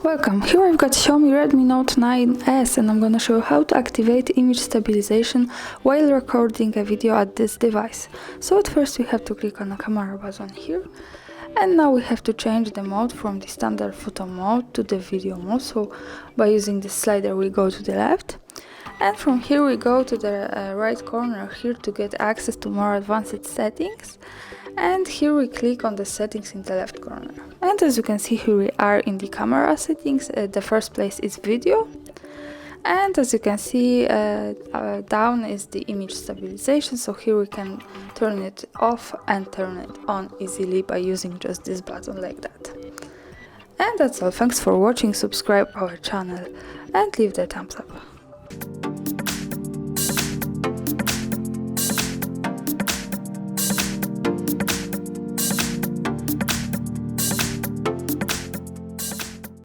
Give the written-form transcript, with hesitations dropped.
Welcome, here I've got Xiaomi Redmi Note 9S and I'm gonna show you how to activate image stabilization while recording a video at this device. So at first we have to click on the camera button here, and now we have to change the mode from the standard photo mode to the video mode. So by using this slider we go to the left, and from here we go to the right corner here to get access to more advanced settings, and here we click on the settings in the left corner. And as you can see, here we are in the camera settings. The first place is video, and as you can see down is the image stabilization. So here we can turn it off and turn it on easily by using just this button like that. And that's all. Thanks for watching, subscribe our channel and leave the thumbs up.